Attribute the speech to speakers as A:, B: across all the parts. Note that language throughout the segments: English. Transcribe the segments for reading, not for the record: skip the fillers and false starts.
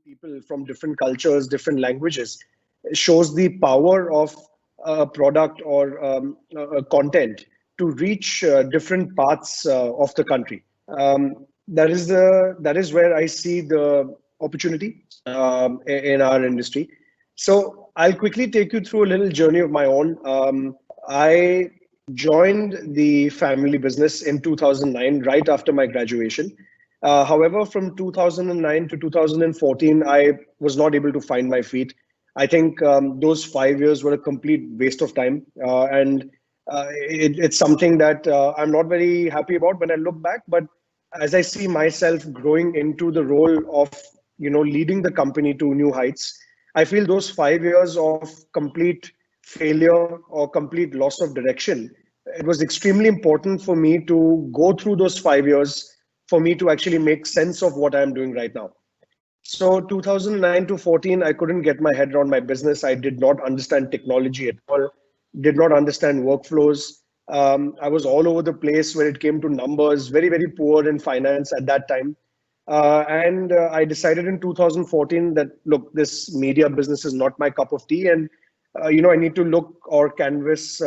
A: people from different cultures, different languages, shows the power of a product or a content to reach different parts of the country. That is where I see the opportunity in our industry. So I'll quickly take you through a little journey of my own. I joined the family business in 2009, right after my graduation. However, from 2009 to 2014, I was not able to find my feet. I think those 5 years were a complete waste of time, and it's something that I'm not very happy about when I look back. But as I see myself growing into the role of leading the company to new heights, I feel those 5 years of complete failure or complete loss of direction, it was extremely important for me to go through those 5 years for me to actually make sense of what I'm doing right now. So 2009 to 14, I couldn't get my head around my business. I did not understand technology at all, did not understand workflows. I was all over the place when it came to numbers, very, very poor in finance at that time. And I decided in 2014 that, look, this media business is not my cup of tea. And, I need to look or canvas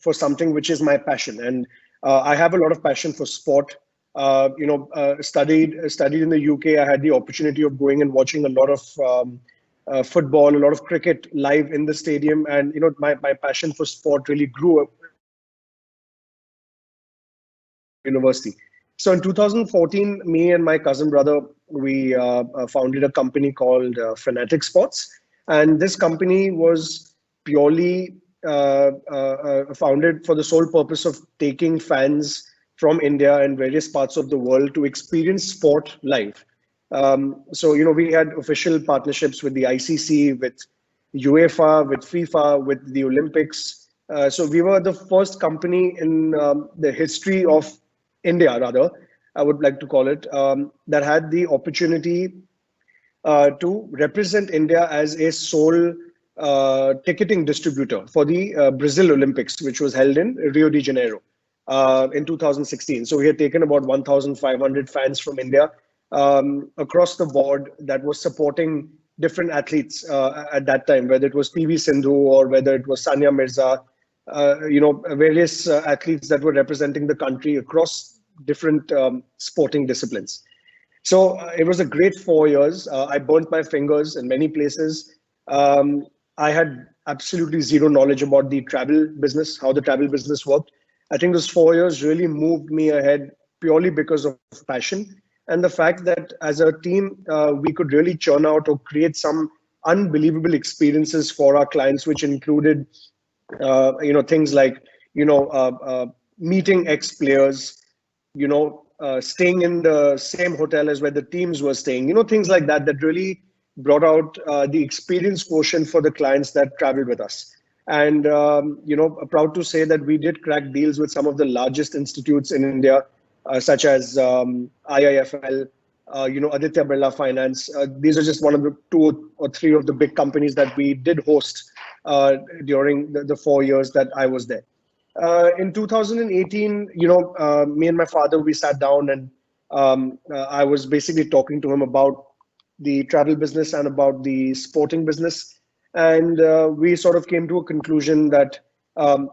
A: for something which is my passion. And I have a lot of passion for sport. Studied in the UK. I had the opportunity of going and watching a lot of football, a lot of cricket live in the stadium, and my passion for sport really grew up university. So in 2014, me and my cousin brother, we founded a company called Fanatic Sports, and this company was purely founded for the sole purpose of taking fans from India and various parts of the world to experience sport live. So we had official partnerships with the ICC, with UEFA, with FIFA, with the Olympics. So we were the first company in the history of India, rather, I would like to call it, that had the opportunity to represent India as a sole ticketing distributor for the Brazil Olympics, which was held in Rio de Janeiro in 2016. So we had taken about 1,500 fans from India across the board that was supporting different athletes at that time, whether it was PV Sindhu or whether it was Sania Mirza, various athletes that were representing the country across different sporting disciplines. So it was a great 4 years. I burnt my fingers in many places. I had absolutely zero knowledge about the travel business, how the travel business worked. I think those 4 years really moved me ahead purely because of passion and the fact that as a team, we could really churn out or create some unbelievable experiences for our clients, which included, things like, meeting ex-players, staying in the same hotel as where the teams were staying, things like that, that really brought out the experience quotient for the clients that traveled with us. And, proud to say that we did crack deals with some of the largest institutes in India, such as IIFL, Aditya Birla Finance. These are just one of the two or three of the big companies that we did host during the 4 years that I was there. In 2018, me and my father, we sat down and I was basically talking to him about the travel business and about the sporting business. And we sort of came to a conclusion that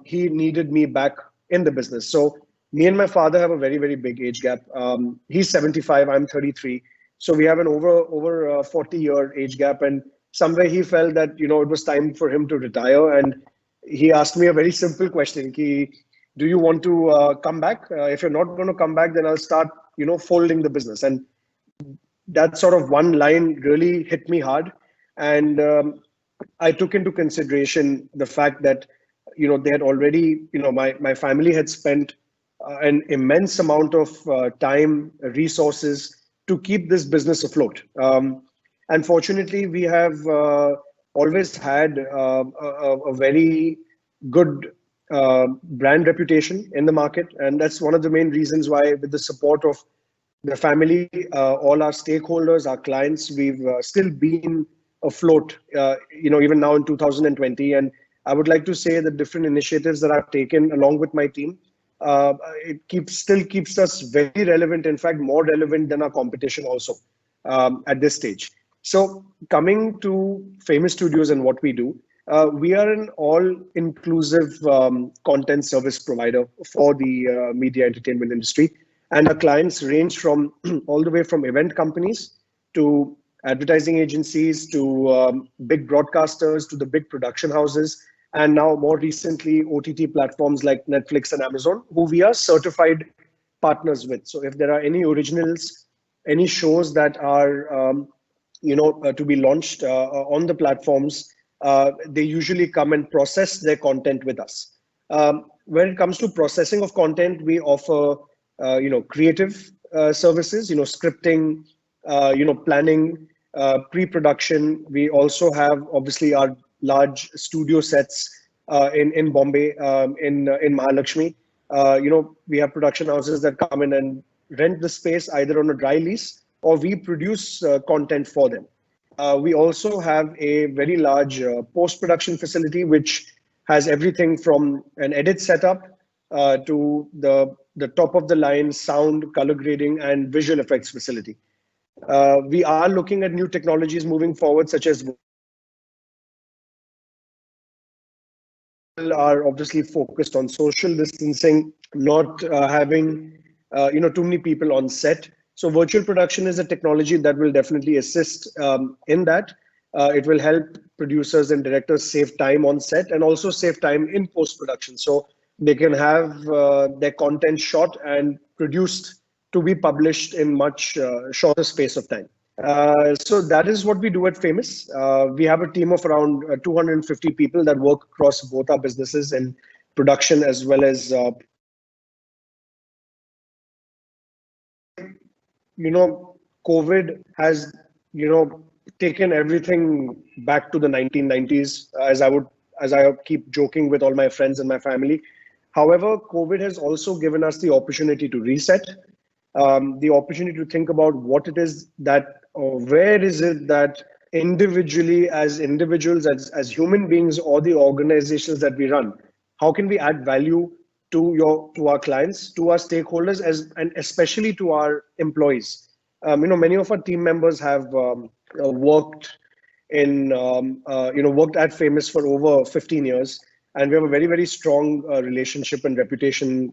A: he needed me back in the business. So me and my father have a very, very big age gap. He's 75, I'm 33. So we have an over 40-year age gap. And somewhere he felt that, it was time for him to retire. And he asked me a very simple question. Do you want to come back? If you're not going to come back, then I'll start, folding the business. And that sort of one line really hit me hard. And I took into consideration the fact that, they had already, my family had spent an immense amount of time, resources to keep this business afloat. Unfortunately, we have always had a very good brand reputation in the market. And that's one of the main reasons why, with the support of the family, all our stakeholders, our clients, we've still been afloat, even now in 2020. And I would like to say the different initiatives that I've taken along with my team, it still keeps us very relevant, in fact, more relevant than our competition also at this stage. So coming to Famous Studios and what we do, we are an all-inclusive content service provider for the media entertainment industry, and our clients range from all the way from event companies to advertising agencies to big broadcasters to the big production houses, and now more recently OTT platforms like Netflix and Amazon, who we are certified partners with. So if there are any originals, any shows that are to be launched on the platforms, they usually come and process their content with us. When it comes to processing of content, we offer creative services, scripting, planning, pre-production. We also have obviously our large studio sets in Bombay, in Mahalakshmi. We have production houses that come in and rent the space either on a dry lease, or we produce content for them. We also have a very large post-production facility, which has everything from an edit setup to the top of the line sound, color grading, and visual effects facility. We are looking at new technologies moving forward, such as are obviously focused on social distancing, not having too many people on set. So virtual production is a technology that will definitely assist in that. It will help producers and directors save time on set and also save time in post production. So they can have their content shot and produced to be published in much shorter space of time. So that is what we do at Famous. We have a team of around 250 people that work across both our businesses in production as well as, COVID has, taken everything back to the 1990s, as I keep joking with all my friends and my family. However, COVID has also given us the opportunity to reset, the opportunity to think about what it is that, or where is it that individually, as individuals, as human beings, or the organizations that we run, how can we add value to our clients, to our stakeholders, and especially to our employees. Many of our team members have worked worked at Famous for over 15 years, and we have a very, very strong relationship and reputation,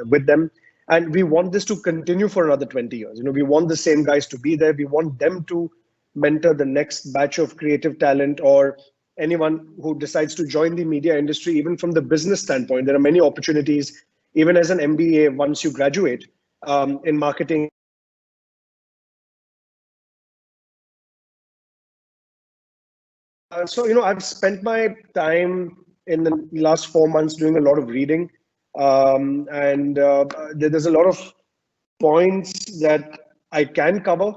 A: with them. And we want this to continue for another 20 years. We want the same guys to be there. We want them to mentor the next batch of creative talent, or anyone who decides to join the media industry. Even from the business standpoint, there are many opportunities, even as an MBA, once you graduate, in marketing. I've spent my time in the last 4 months doing a lot of reading, and there's a lot of points that I can cover,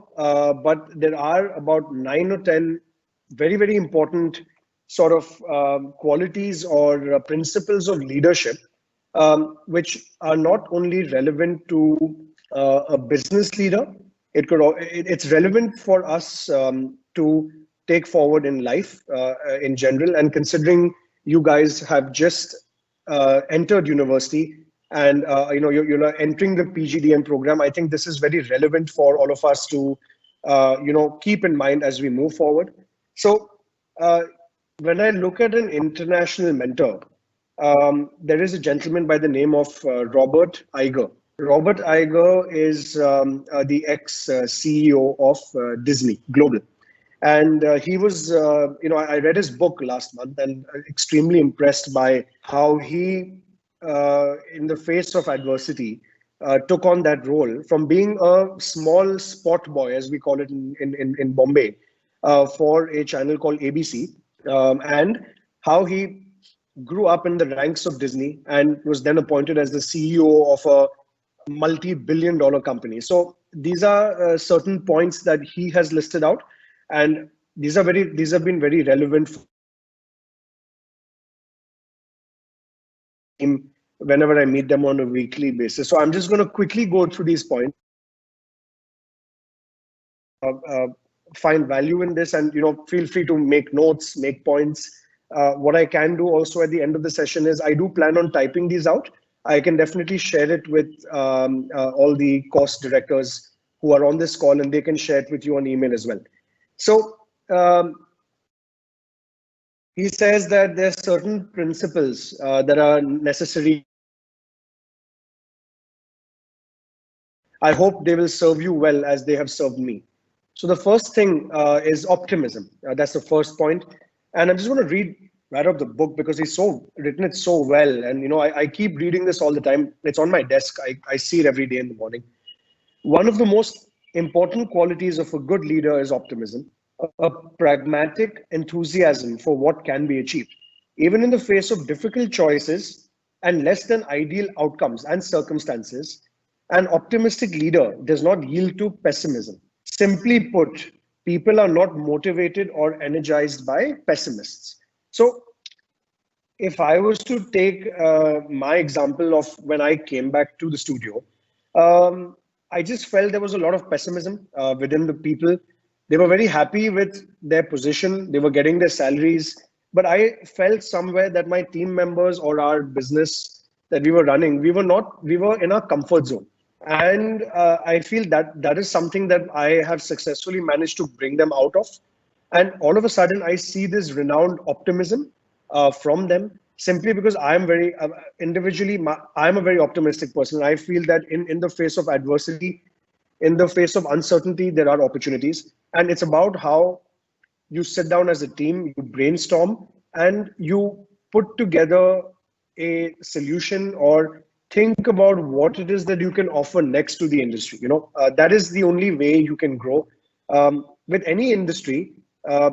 A: but there are about 9 or 10 very, very important sort of qualities or principles of leadership, which are not only relevant to a business leader. It's relevant for us to take forward in life in general. And considering you guys have just entered university, and you're entering the PGDM program, I think this is very relevant for all of us to keep in mind as we move forward. So when I look at an international mentor, there is a gentleman by the name of Robert Iger. Robert Iger is the ex-CEO of Disney Global. And he was, I read his book last month and extremely impressed by how he, in the face of adversity, took on that role from being a small spot boy, as we call it in Bombay, for a channel called ABC, and how he grew up in the ranks of Disney and was then appointed as the CEO of a multi-billion-dollar company. So these are certain points that he has listed out, and these have been very relevant for him whenever I meet them on a weekly basis. So I'm just going to quickly go through these points. Find value in this, and feel free to make notes, make points. What I can do also at the end of the session is I do plan on typing these out. I can definitely share it with all the course directors who are on this call, and they can share it with you on email as well. So he says that there are certain principles that are necessary. I hope they will serve you well as they have served me. So the first thing is optimism. That's the first point. And I'm just going to read right out the book because he's so written it so well. And I keep reading this all the time. It's on my desk. I see it every day in the morning. One of the most important qualities of a good leader is optimism, a pragmatic enthusiasm for what can be achieved, even in the face of difficult choices and less than ideal outcomes and circumstances. An optimistic leader does not yield to pessimism. Simply put, people are not motivated or energized by pessimists. So, if I was to take my example of when I came back to the studio, I just felt there was a lot of pessimism within the people. They were very happy with their position, they were getting their salaries, but I felt somewhere that my team members or our business that we were running, we were in our comfort zone. And I feel that that is something that I have successfully managed to bring them out of. And all of a sudden, I see this renowned optimism from them simply because I am very individually, I am a very optimistic person. I feel that in the face of adversity, in the face of uncertainty, there are opportunities. And it's about how you sit down as a team, you brainstorm, and you put together a solution or think about what it is that you can offer next to the industry. That is the only way you can grow. With any industry, uh,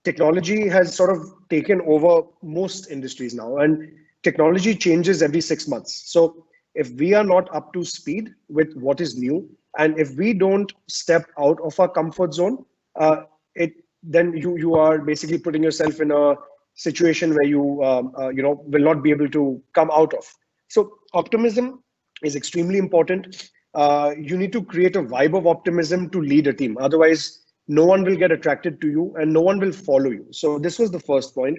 A: technology has sort of taken over most industries now, and technology changes every 6 months. So if we are not up to speed with what is new, and if we don't step out of our comfort zone, it then you are basically putting yourself in a situation where you will not be able to come out of. So optimism is extremely important. You need to create a vibe of optimism to lead a team. Otherwise, no one will get attracted to you and no one will follow you. So this was the first point.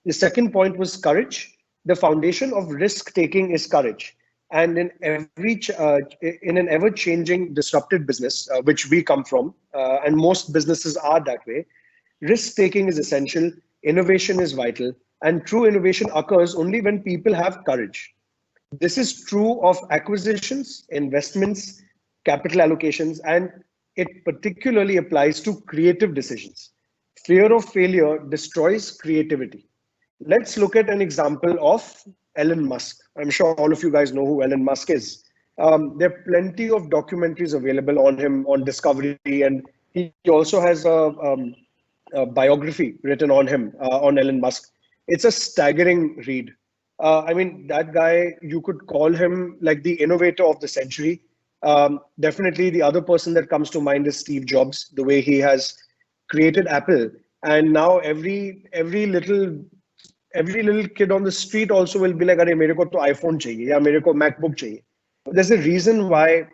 A: The second point was courage. The foundation of risk taking is courage. And in an ever changing, disrupted business, which we come from, and most businesses are that way, risk taking is essential. Innovation is vital, and true innovation occurs only when people have courage. This is true of acquisitions, investments, capital allocations, and it particularly applies to creative decisions. Fear of failure destroys creativity. Let's look at an example of Elon Musk. I'm sure all of you guys know who Elon Musk is. There are plenty of documentaries available on him on Discovery, and he also has a biography written on him, on Elon Musk. It's a staggering read. I mean, that guy, you could call him like the innovator of the century. Definitely, the other person that comes to mind is Steve Jobs, the way he has created Apple. And now every little kid on the street also will be like, "Arey, मेरे को तो iPhone चाहिए या मेरे को MacBook चाहिए." There's a reason why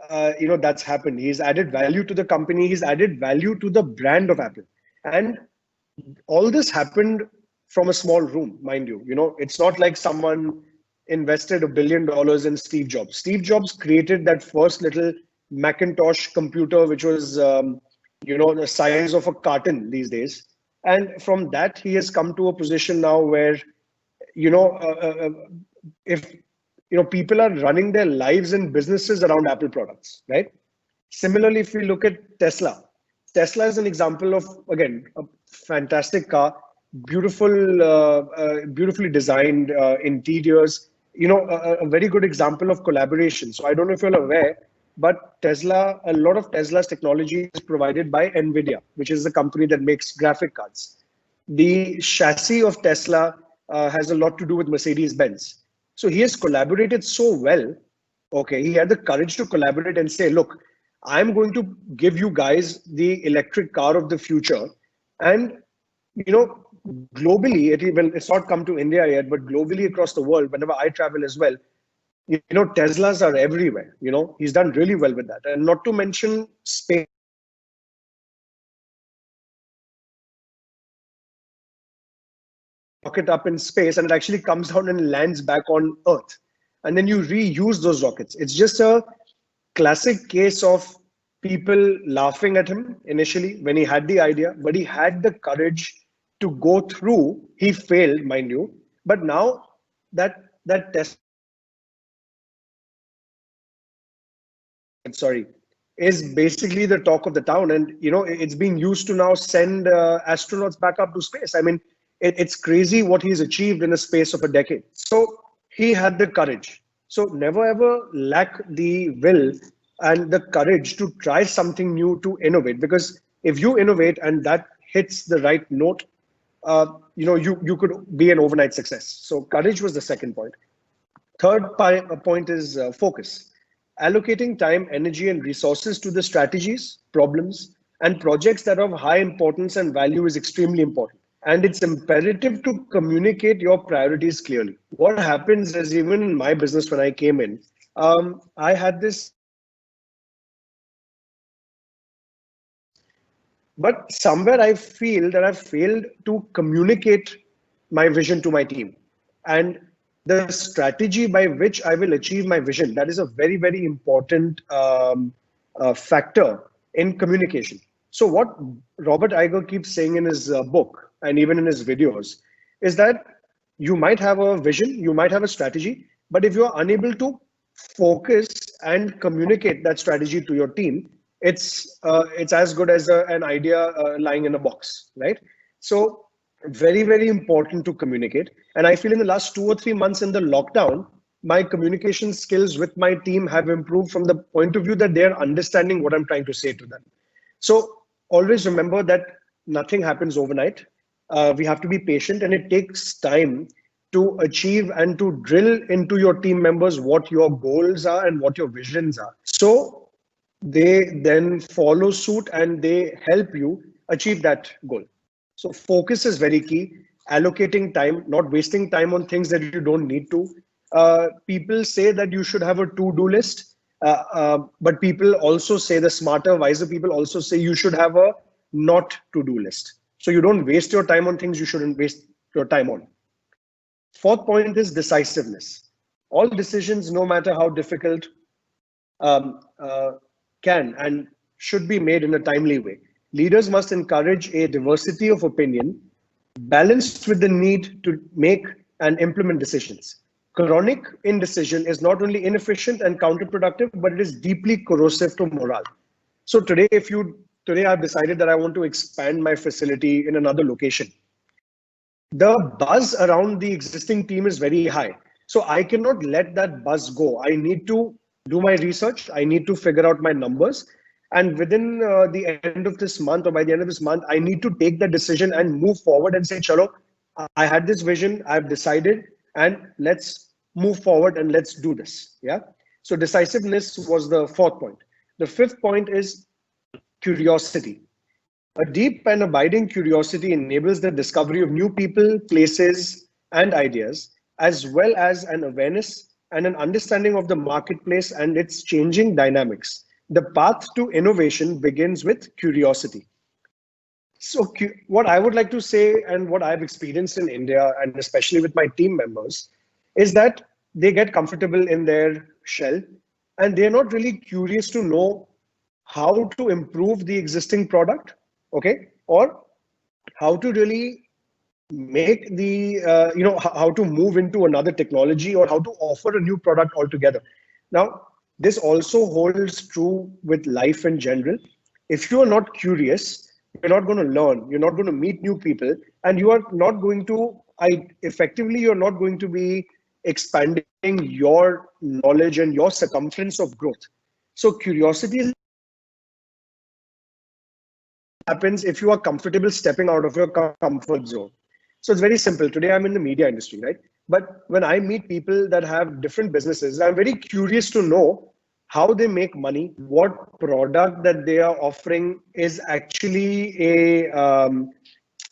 A: that's happened. He's added value to the company. He's added value to the brand of Apple, and all this happened from a small room, mind you. It's not like someone invested $1 billion in Steve Jobs. Steve Jobs created that first little Macintosh computer, which was the size of a carton these days. And from that, he has come to a position now where you know if people are running their lives and businesses around Apple products, right? Similarly, if we look at Tesla is an example of, again, a fantastic car, beautifully designed interiors. A very good example of collaboration. So I don't know if you're aware, but a lot of Tesla's technology is provided by NVIDIA, which is the company that makes graphic cards. The chassis of Tesla has a lot to do with Mercedes-Benz. So he has collaborated so well. Okay, he had the courage to collaborate and say, look, I'm going to give you guys the electric car of the future. And, globally, it's not come to India yet, but globally across the world, whenever I travel as well, Teslas are everywhere. He's done really well with that. And not to mention space. Rocket up in space and it actually comes down and lands back on Earth. And then you reuse those rockets. It's just a classic case of people laughing at him initially when he had the idea, but he had the courage to go through. He failed, mind you, but now that test, sorry, is basically the talk of the town, and it's being used to now send astronauts back up to space. I mean, it's crazy what he's achieved in the space of a decade. So he had the courage. So never ever lack the will and the courage to try something new, to innovate, because if you innovate and that hits the right note, you could be an overnight success. So courage was the second point. Point is focus. Allocating time, energy, and resources to the strategies, problems, and projects that are of high importance and value is extremely important. And it's imperative to communicate your priorities clearly. What happens is, even in my business, when I came in, I had this, but somewhere I feel that I've failed to communicate my vision to my team. And the strategy by which I will achieve my vision, that is a very, very important factor in communication. So what Robert Iger keeps saying in his book and even in his videos is that you might have a vision, you might have a strategy, but if you are unable to focus and communicate that strategy to your team, it's as good as an idea lying in a box, right? So very, very important to communicate. And I feel in the last 2 or 3 months in the lockdown, my communication skills with my team have improved from the point of view that they're understanding what I'm trying to say to them. So always remember that nothing happens overnight. We have to be patient, and it takes time to achieve and to drill into your team members what your goals are and what your visions are. So they then follow suit and they help you achieve that goal. So focus is very key. Allocating time, not wasting time on things that you don't need to. People say that you should have a to-do list, but people also say, the smarter, wiser people also say you should have a not to-do list. So you don't waste your time on things you shouldn't waste your time on. Fourth point is decisiveness. All decisions, no matter how difficult, um, uh, can and should be made in a timely way. Leaders must encourage a diversity of opinion, balanced with the need to make and implement decisions. Chronic indecision is not only inefficient and counterproductive, but it is deeply corrosive to morale. So today I've decided that I want to expand my facility in another location. The buzz around the existing team is very high. So I cannot let that buzz go. I need to do my research. I need to figure out my numbers. And within the end of this month, or by the end of this month, I need to take the decision and move forward and say, Chalo, I had this vision, I've decided, and let's move forward and let's do this. Yeah. So decisiveness was the fourth point. The fifth point is curiosity. A deep and abiding curiosity enables the discovery of new people, places, and ideas, as well as an awareness and an understanding of the marketplace and its changing dynamics. The path to innovation begins with curiosity. So, what I would like to say, and what I've experienced in India, and especially with my team members, is that they get comfortable in their shell and they're not really curious to know how to improve the existing product, okay, or how to really make the how to move into another technology or how to offer a new product altogether. Now this also holds true with life in general. If you are not curious, you're not going to learn, you're not going to meet new people, and you are not going to effectively, you're not going to be expanding your knowledge and your circumference of growth. So curiosity happens if you are comfortable stepping out of your comfort zone. So it's very simple. Today I'm in the media industry, right? But when I meet people that have different businesses, I'm very curious to know how they make money, what product that they are offering is actually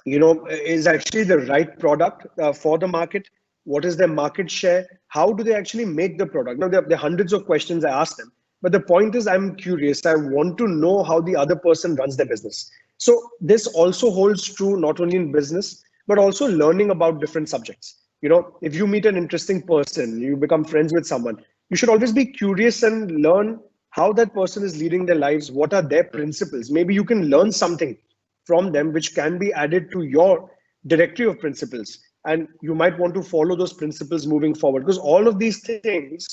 A: is actually the right product for the market. What is their market share? How do they actually make the product? Now, there are hundreds of questions I ask them, but the point is, I'm curious. I want to know how the other person runs their business. So this also holds true not only in business, but also learning about different subjects. If you meet an interesting person, you become friends with someone, you should always be curious and learn how that person is leading their lives, what are their principles. Maybe you can learn something from them which can be added to your directory of principles. And you might want to follow those principles moving forward, because all of these things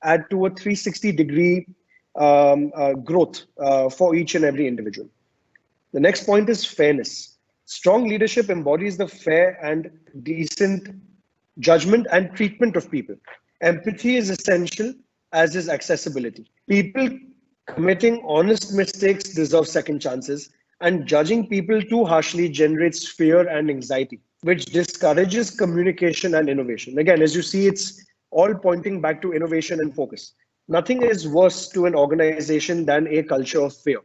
A: add to a 360-degree growth for each and every individual. The next point is fairness. Strong leadership embodies the fair and decent judgment and treatment of people. Empathy is essential, as is accessibility. People committing honest mistakes deserve second chances, and judging people too harshly generates fear and anxiety, which discourages communication and innovation. Again, as you see, it's all pointing back to innovation and focus. Nothing is worse to an organization than a culture of fear.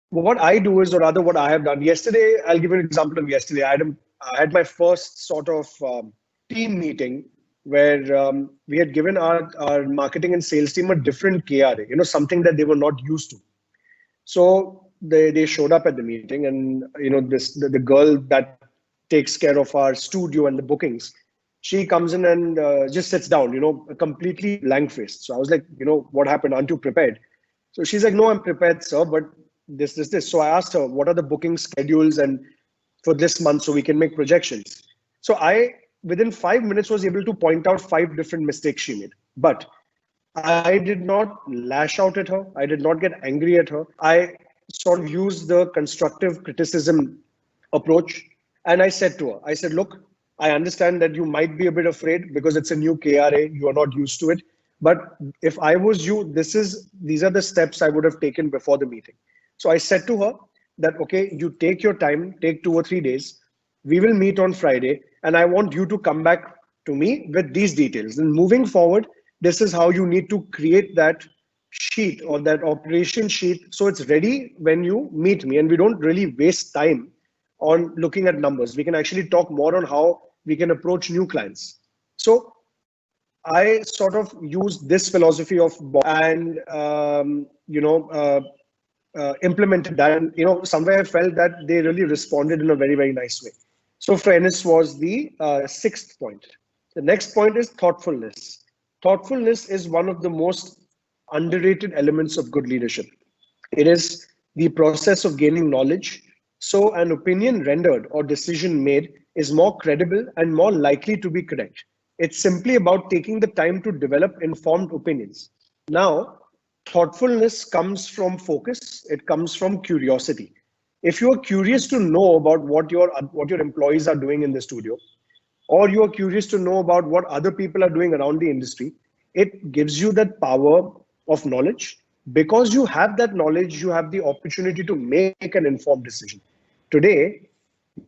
A: What I do is, or rather what I have done yesterday, I'll give you an example of yesterday. I had my first sort of team meeting where we had given our marketing and sales team a different KRA, something that they were not used to. So they showed up at the meeting, and the girl that takes care of our studio and the bookings, she comes in and just sits down, completely blank faced. So I was like, what happened? Aren't you prepared? So she's like, no, I'm prepared, sir, but this. So I asked her, what are the booking schedules and for this month so we can make projections. So I, within 5 minutes, was able to point out 5 different mistakes she made. But I did not lash out at her. I did not get angry at her. I sort of used the constructive criticism approach. And I said to her, I said, look, I understand that you might be a bit afraid because it's a new KRA. You are not used to it. But if I was you, these are the steps I would have taken before the meeting. So I said to her that, okay, you take your time, take 2 or 3 days. We will meet on Friday, and I want you to come back to me with these details. And moving forward, this is how you need to create that sheet or that operation sheet so it's ready when you meet me. And we don't really waste time on looking at numbers. We can actually talk more on how we can approach new clients. So I sort of use this philosophy of and implemented that, and somewhere I felt that they really responded in a very, very nice way. So fairness was the 6th point. The next point is thoughtfulness. Thoughtfulness is one of the most underrated elements of good leadership. It is the process of gaining knowledge, so an opinion rendered or decision made is more credible and more likely to be correct. It's simply about taking the time to develop informed opinions. Now, thoughtfulness comes from focus. It comes from curiosity. If you are curious to know about what your employees are doing in the studio, or you are curious to know about what other people are doing around the industry, it gives you that power of knowledge. Because you have that knowledge, you have the opportunity to make an informed decision. Today,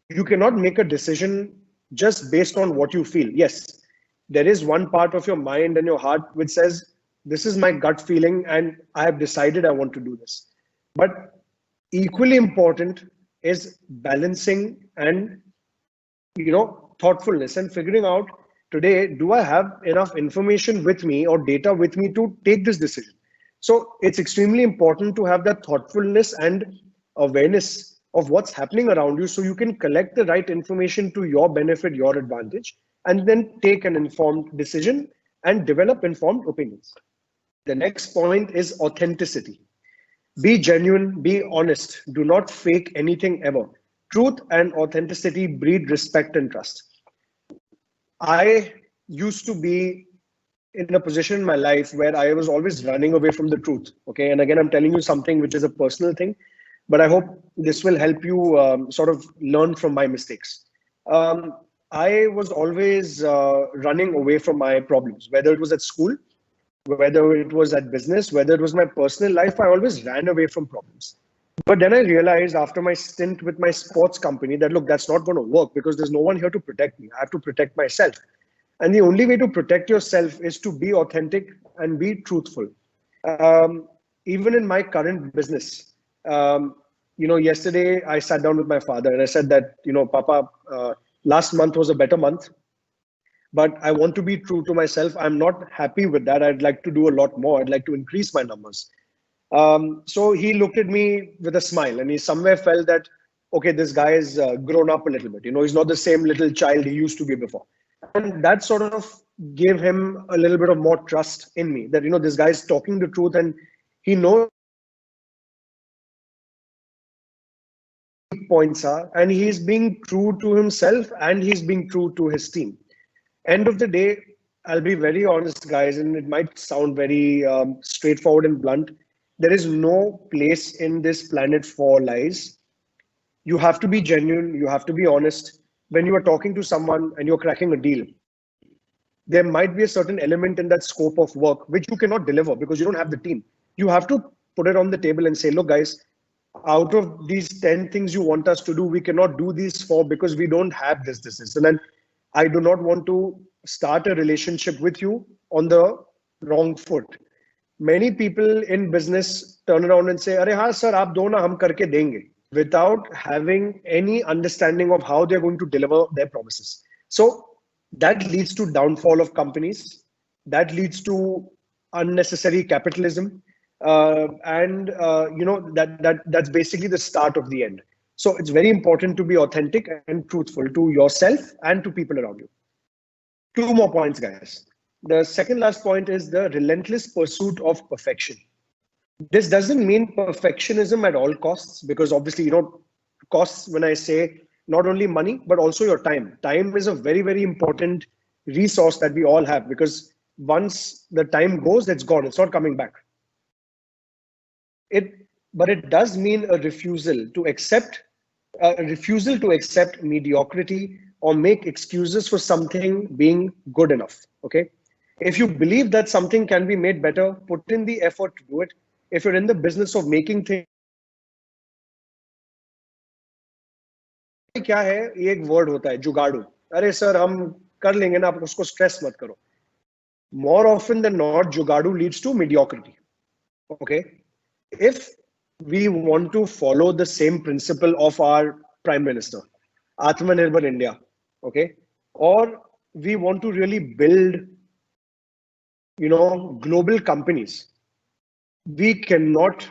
A: you cannot make a decision just based on what you feel. Yes, there is one part of your mind and your heart which says, this is my gut feeling and I have decided I want to do this. But equally important is balancing and thoughtfulness and figuring out, today, do I have enough information with me or data with me to take this decision? So it's extremely important to have that thoughtfulness and awareness of what's happening around you so you can collect the right information to your benefit, your advantage, and then take an informed decision and develop informed opinions. The next point is authenticity. Be genuine, be honest, do not fake anything ever. Truth and authenticity breed respect and trust. I used to be in a position in my life where I was always running away from the truth. Okay. And again, I'm telling you something which is a personal thing, but I hope this will help you sort of learn from my mistakes. I was always running away from my problems, whether it was at school, whether it was at business, whether it was my personal life. I always ran away from problems. But then I realized after my stint with my sports company that, look, that's not going to work because there's no one here to protect me. I have to protect myself. And the only way to protect yourself is to be authentic and be truthful. Even in my current business, yesterday I sat down with my father and I said that, Papa, last month was a better month, but I want to be true to myself. I'm not happy with that. I'd like to do a lot more. I'd like to increase my numbers. So he looked at me with a smile and he somewhere felt that, okay, this guy has grown up a little bit. He's not the same little child he used to be before. And that sort of gave him a little bit of more trust in me that, this guy is talking the truth and he knows points are, and he's being true to himself and he's being true to his team. End of the day, I'll be very honest, guys, and it might sound very straightforward and blunt. There is no place in this planet for lies. You have to be genuine, you have to be honest. When you are talking to someone and you're cracking a deal, there might be a certain element in that scope of work which you cannot deliver because you don't have the team. You have to put it on the table and say, look, guys, out of these 10 things you want us to do, we cannot do these four because we don't have this. And then I do not want to start a relationship with you on the wrong foot. Many people in business turn around and say, Arey, haan, sir, aap do na, hum karke denge, without having any understanding of how they're going to deliver their promises. So that leads to downfall of companies. That leads to unnecessary capitalism. That's basically the start of the end. So it's very important to be authentic and truthful to yourself and to people around you. Two more points, guys. The second last point is the relentless pursuit of perfection. This doesn't mean perfectionism at all costs, because obviously, costs, when I say not only money, but also your time. Time is a very, very important resource that we all have, because once the time goes, it's gone. It's not coming back. But it does mean a refusal to accept mediocrity or make excuses for something being good enough. Okay, if you believe that something can be made better, put in the effort to do it. If you're in the business of making things, क्या है, ये एक word होता है जुगाड़ू. अरे sir हम कर लेंगे ना, आप उसको स्ट्रेस मत करो. More often than not, jugadu leads to mediocrity. Okay, if we want to follow the same principle of our prime minister, Atmanirbhar India, okay, or we want to really build, global companies, we cannot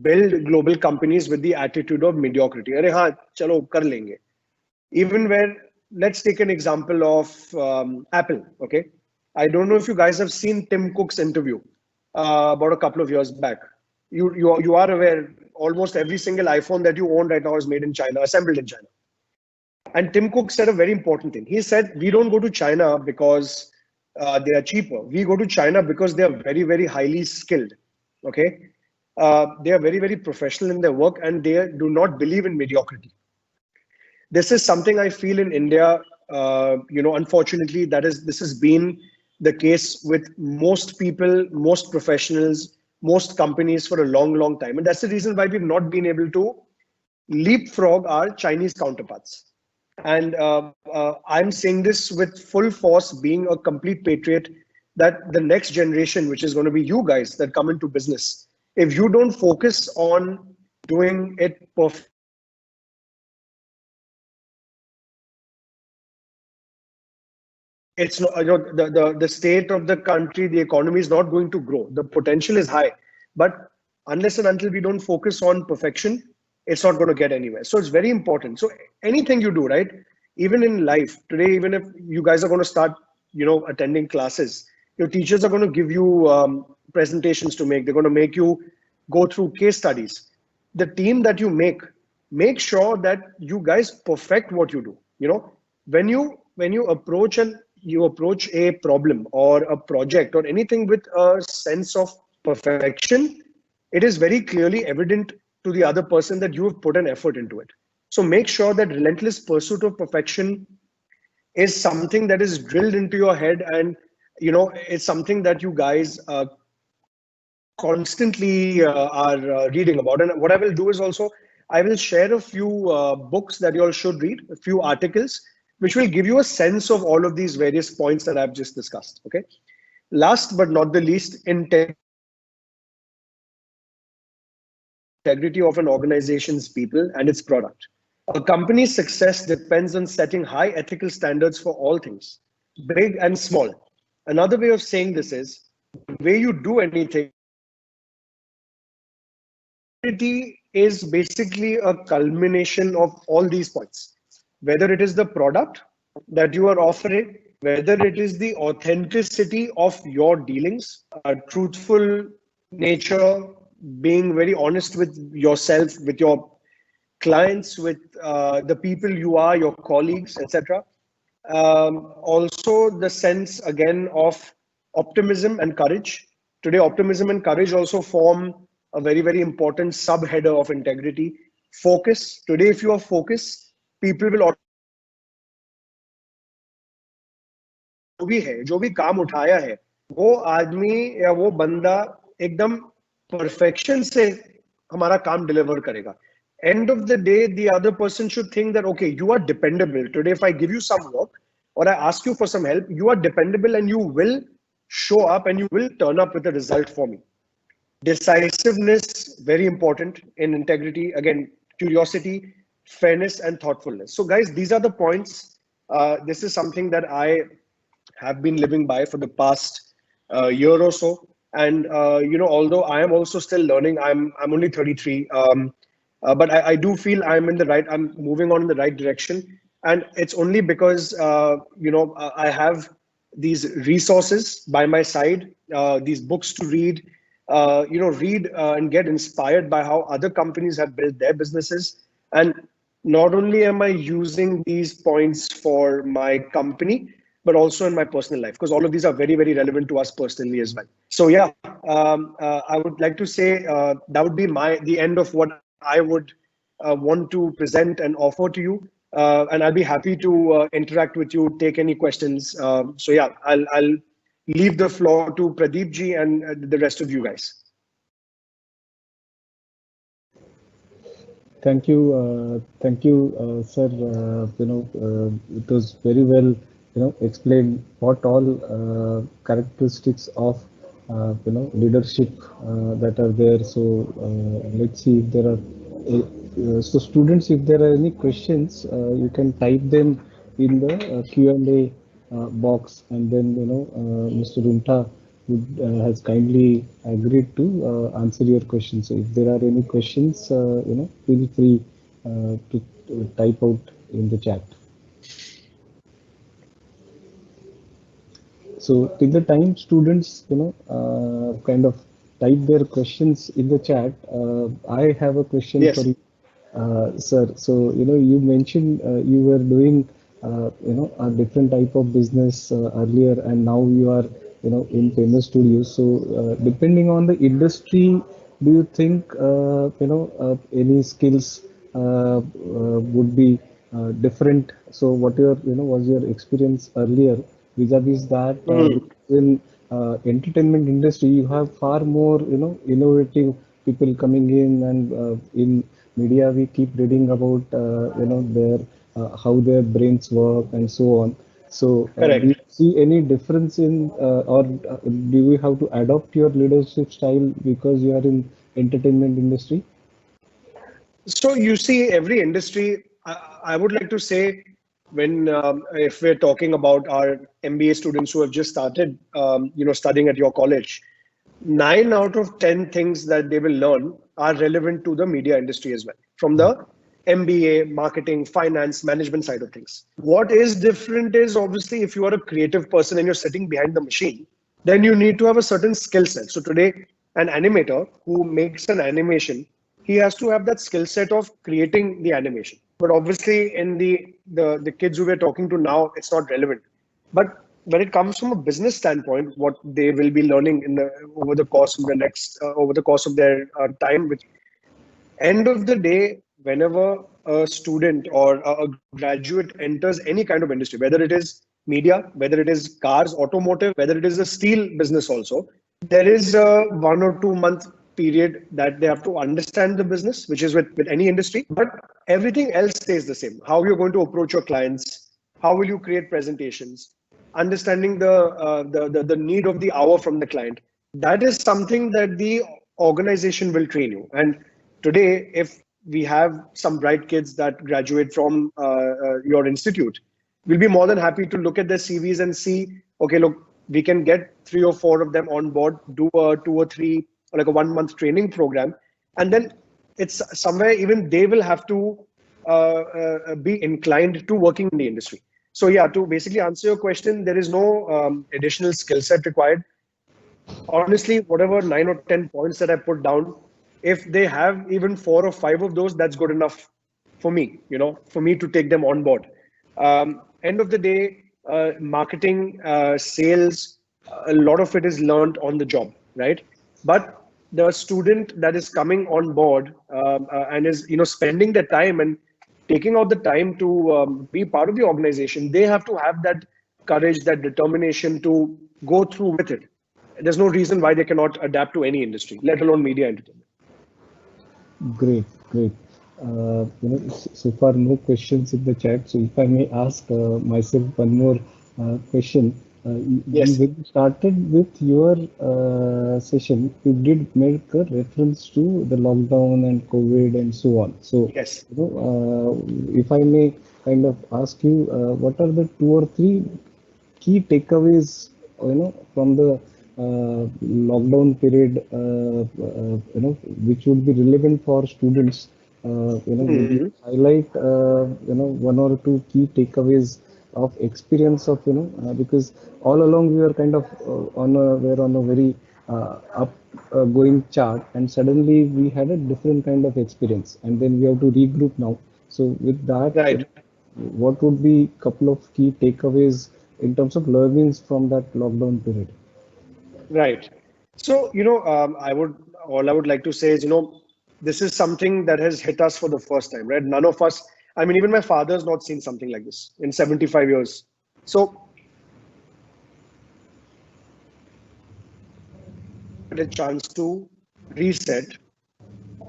A: build global companies with the attitude of mediocrity. Arey haan, chalo kar lenge. Even where, let's take an example of Apple. Okay, I don't know if you guys have seen Tim Cook's interview about a couple of years back. You are aware almost every single iPhone that you own right now is made in China, assembled in China. And Tim Cook said a very important thing. He said, we don't go to China because they are cheaper. We go to China because they are very, very highly skilled. Okay, they are very, very professional in their work, and they do not believe in mediocrity. This is something I feel in India. Unfortunately, this has been the case with most people, most professionals, most companies for a long, long time. And that's the reason why we've not been able to leapfrog our Chinese counterparts. And I'm saying this with full force, being a complete patriot, that the next generation, which is going to be you guys that come into business, if you don't focus on doing it perfect, it's not, the state of the country, the economy is not going to grow. The potential is high, but unless and until we don't focus on perfection, it's not going to get anywhere. So it's very important. So anything you do, right, even in life today, even if you guys are going to start, attending classes, your teachers are going to give you presentations to make. They're going to make you go through case studies. The team that you make sure that you guys perfect what you do. When you approach a problem or a project or anything with a sense of perfection, it is very clearly evident to the other person that you have put an effort into it. So make sure that relentless pursuit of perfection is something that is drilled into your head, and it's something that you guys constantly are reading about. And what I will do is also, I will share a few books that you all should read, a few articles, which will give you a sense of all of these various points that I've just discussed. Okay. Last but not the least, integrity of an organization's people and its product. A company's success depends on setting high ethical standards for all things, big and small. Another way of saying this is, the way you do anything, integrity is basically a culmination of all these points. Whether it is the product that you are offering, whether it is the authenticity of your dealings, truthful nature, being very honest with yourself, with your clients, with the people you are, your colleagues, etc. Also, the sense again of optimism and courage. Today, optimism and courage also form a very, very important subheader of integrity. Focus. Today, if you are focused, people will जो भी काम उठाया है वो आदमी या वो बंदा एकदम परफेक्शन से हमारा काम डिलीवर करेगा. End of the day, the other person should think that, okay, you are dependable. Today, if I give you some work or I ask you for some help, you are dependable and you will show up and you will turn up with a result for me. Decisiveness, very important in integrity. Again, curiosity, fairness, and thoughtfulness. So, guys, these are the points. This is something that I have been living by for the past year or so. And although I am also still learning, I'm only 33, but I do feel I'm moving on in the right direction, and it's only because I have these resources by my side, these books to read, read and get inspired by how other companies have built their businesses. And not only am I using these points for my company, but also in my personal life, because all of these are very, very relevant to us personally as well. So yeah, I would like to say that would be the end of what I would want to present and offer to you. And I'll be happy to interact with you, take any questions. So yeah, I'll leave the floor to Pradeep ji and the rest of you guys.
B: Thank you, sir. It was very well, explained what all characteristics of, leadership that are there. So let's see if there are. So students, if there are any questions, you can type them in the Q&A box, and then Mr. Runta has kindly agreed to answer your questions. So if there are any questions, feel free to type out in the chat. So till the time students, kind of type their questions in the chat, I have a question
A: Yes.
B: for you, sir. So, you mentioned you were doing, a different type of business earlier, and now you are, in Famous Studios. So, depending on the industry, do you think, any skills would be different? So, what was your experience earlier vis-a-vis that? In entertainment industry, you have far more, innovative people coming in, and in media we keep reading about, their how their brains work and so on. So, do you
A: Correct.
B: see any difference in, or do you have to adopt your leadership style because you are in entertainment industry?
A: So you see, every industry, I would like to say, when if we're talking about our MBA students who have just started, studying at your college, 9 out of 10 things that they will learn are relevant to the media industry as well, from the MBA, marketing, finance, management side of things. What is different is, obviously, if you are a creative person and you're sitting behind the machine, then you need to have a certain skill set. So today, an animator who makes an animation, he has to have that skill set of creating the animation. But obviously, in the kids who we're talking to now, it's not relevant. But when it comes from a business standpoint, what they will be learning over the course of their time, which end of the day, whenever a student or a graduate enters any kind of industry, whether it is media, whether it is cars, automotive, whether it is a steel business also, there is a 1 or 2 month period that they have to understand the business, which is with any industry, but everything else stays the same. How you're going to approach your clients, how will you create presentations, understanding the need of the hour from the client. That is something that the organization will train you. And today, if we have some bright kids that graduate from your institute, we'll be more than happy to look at their CVs and see, okay, look, we can get 3 or 4 of them on board, do a 2 or 3, or like a 1 month training program. And then it's somewhere even they will have to be inclined to working in the industry. So yeah, to basically answer your question, there is no additional skill set required. Honestly, whatever 9 or 10 points that I put down, if they have even 4 or 5 of those, that's good enough for me, for me to take them on board. End of the day, marketing, sales, a lot of it is learned on the job, right? But the student that is coming on board and is, spending the time and taking out the time to be part of the organization, they have to have that courage, that determination to go through with it. There's no reason why they cannot adapt to any industry, let alone media entertainment.
B: Great, great. So far no questions in the chat. So if I may ask myself one more question.
A: Yes.
B: When you started with your session, you did make a reference to the lockdown and COVID and so on. So,
A: Yes.
B: if I may kind of ask you, what are the two or three key takeaways, from the lockdown period, which would be relevant for students? Would you
A: Mhm.
B: highlight, one or two key takeaways of experience of, because all along we were kind of we're on a very up going chart, and suddenly we had a different kind of experience, and then we have to regroup now. So with that,
A: Right.
B: what would be couple of key takeaways in terms of learnings from that lockdown period?
A: Right. So, all I would like to say is, this is something that has hit us for the first time, right? None of us, I mean, even my father's not seen something like this in 75 years. So, a chance to reset.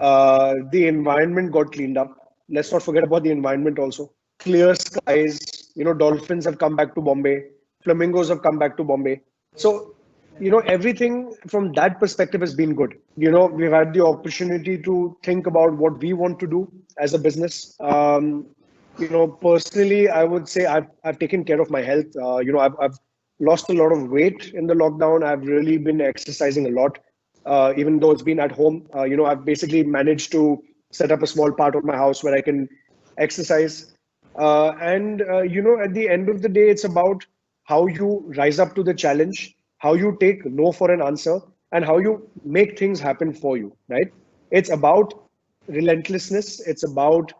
A: The environment got cleaned up. Let's not forget about the environment also. Clear skies, dolphins have come back to Bombay, flamingos have come back to Bombay. So, everything from that perspective has been good. We've had the opportunity to think about what we want to do as a business. Personally, I would say I've taken care of my health. I've lost a lot of weight in the lockdown. I've really been exercising a lot, even though it's been at home. I've basically managed to set up a small part of my house where I can exercise. At the end of the day, it's about how you rise up to the challenge, how you take no for an answer, and how you make things happen for you, right? It's about relentlessness. It's about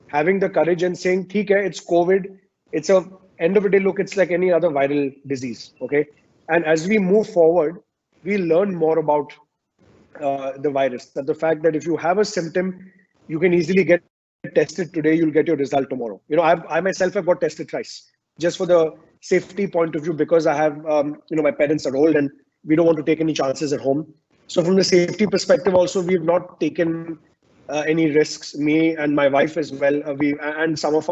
A: having the courage and saying, "ठीक है, it's COVID. It's a end of the day. Look, it's like any other viral disease." Okay, and as we move forward, we learn more about the virus. That the fact that if you have a symptom, you can easily get tested today. You'll get your result tomorrow. I myself have got tested twice just for the safety point of view because I have, my parents are old and we don't want to take any chances at home. So from the safety perspective, also we've not taken any risks. Me and my wife as well. We and some of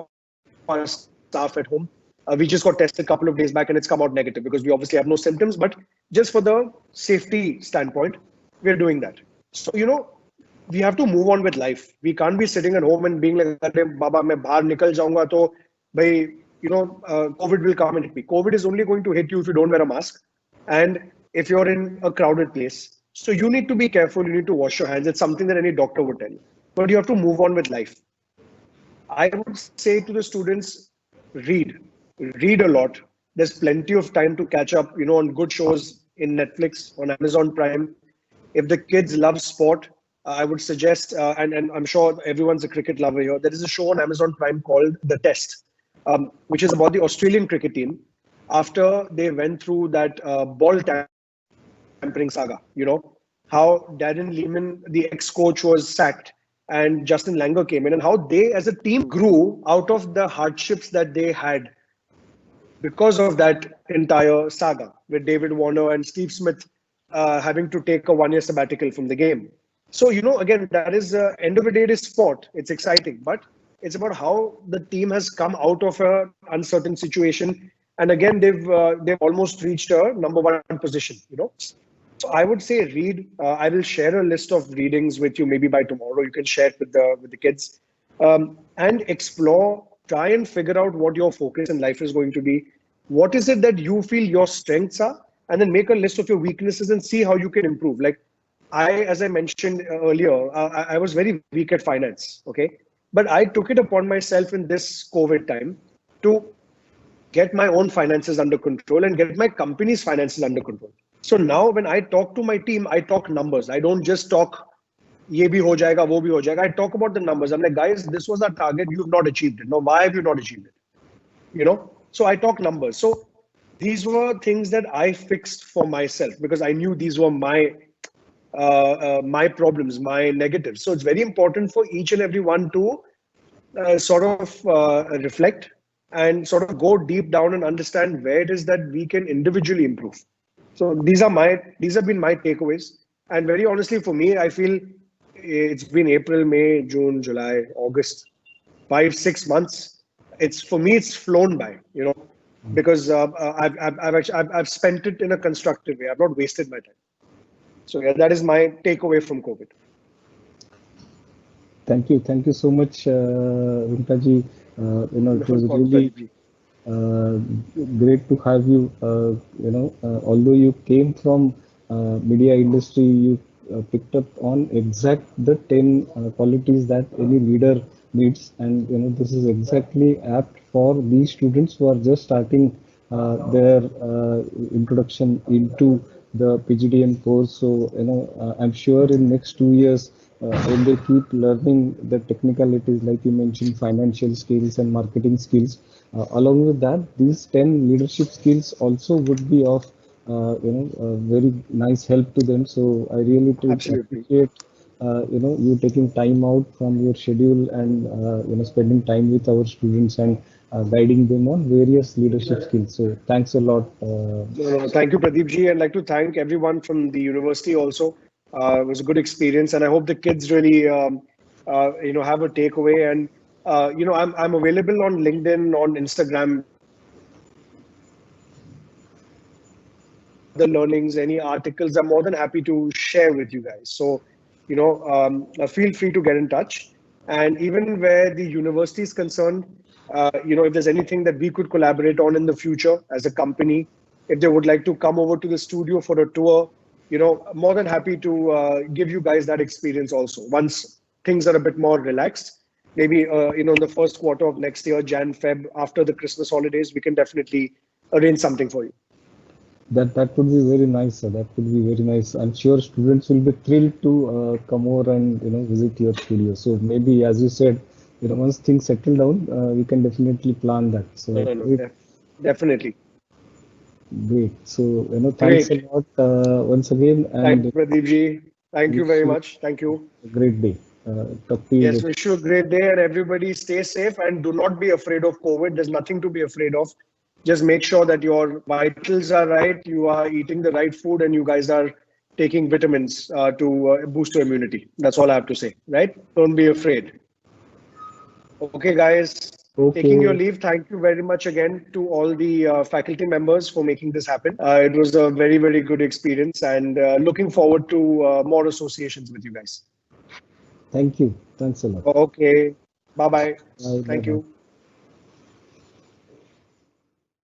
A: our staff at home. We just got tested a couple of days back and it's come out negative because we obviously have no symptoms. But just for the safety standpoint, we're doing that. So, we have to move on with life. We can't be sitting at home and being like, "Arre, Baba, मैं बाहर निकल जाऊंगा तो भाई, COVID will come and hit me." COVID is only going to hit you if you don't wear a mask and if you're in a crowded place. So you need to be careful. You need to wash your hands. It's something that any doctor would tell you. But you have to move on with life. I would say to the students, read, read a lot. There's plenty of time to catch up, on good shows in Netflix, on Amazon Prime. If the kids love sport, I would suggest, and I'm sure everyone's a cricket lover here. There is a show on Amazon Prime called The Test, which is about the Australian cricket team after they went through that ball tampering saga. How Darren Lehman, the ex-coach, was sacked and Justin Langer came in, and how they as a team grew out of the hardships that they had because of that entire saga with David Warner and Steve Smith having to take a 1 year sabbatical from the game. So, again, that is end of the day, it is sport. It's exciting, but it's about how the team has come out of a uncertain situation. And again, they've almost reached a number one position. So I would say read. I will share a list of readings with you maybe by tomorrow. You can share it with the kids and explore. Try and figure out what your focus in life is going to be. What is it that you feel your strengths are, and then make a list of your weaknesses and see how you can improve. Like as I mentioned earlier, I was very weak at finance. Okay, but I took it upon myself in this COVID time to get my own finances under control and get my company's finances under control. So now when I talk to my team, I talk numbers. I don't just talk ye bhi ho jayega, wo bhi ho jayega. I talk about the numbers. I'm like, guys, this was our target. You've not achieved it. Now, why have you not achieved it? So I talk numbers. So these were things that I fixed for myself because I knew these were my problems, my negatives. So it's very important for each and every one to reflect and sort of go deep down and understand where it is that we can individually improve. So these have been my takeaways. And very honestly, for me, I feel it's been April, May, June, July, August, 5, 6 months. For me, it's flown by, because I've spent it in a constructive way. I've not wasted my time. So yeah, that is my takeaway from COVID.
B: Thank you so much, Roonghta ji. It was really great to have you. Although you came from media industry, you picked up on exact the 10 qualities that any leader needs, and this is exactly apt for these students who are just starting their introduction into the PGDM course. So I'm sure in next 2 years, when they keep learning the technicalities, like you mentioned, financial skills and marketing skills, along with that, these 10 leadership skills also would be of very nice help to them. So I really appreciate you taking time out from your schedule and spending time with our students and guiding them on various leadership skills. So thanks a lot.
A: Thank you, Pradeep ji. I'd like to thank everyone from the university also. It was a good experience, and I hope the kids really have a takeaway. And I'm available on LinkedIn, on Instagram. The learnings, any articles, I'm more than happy to share with you guys. So, feel free to get in touch. And even where the university is concerned, if there's anything that we could collaborate on in the future as a company, if they would like to come over to the studio for a tour, more than happy to give you guys that experience also. Once things are a bit more relaxed, maybe, in the first quarter of next year, Jan, Feb, after the Christmas holidays, we can definitely arrange something for you.
B: That would be very nice, sir. That would be very nice. I'm sure students will be thrilled to come over and visit your studio. So maybe, as you said, once things settle down, we can definitely plan that. So
A: no, definitely.
B: Great. So thanks a lot once again.
A: And thank you, Pradeep ji. Thank you very much. Thank you.
B: A great day. Talk to you.
A: Yes, wish you a great day, and everybody stay safe and do not be afraid of COVID. There's nothing to be afraid of. Just make sure that your vitals are right, you are eating the right food, and you guys are taking vitamins to boost your immunity. That's all I have to say, right? Don't be afraid. Okay, guys.
B: Okay.
A: Taking your leave. Thank you very much again to all the faculty members for making this happen. It was a very, very good experience, and looking forward to more associations with you guys.
B: Thank you. Thanks a lot.
A: Okay. Bye-bye.
B: Bye.
A: Thank you.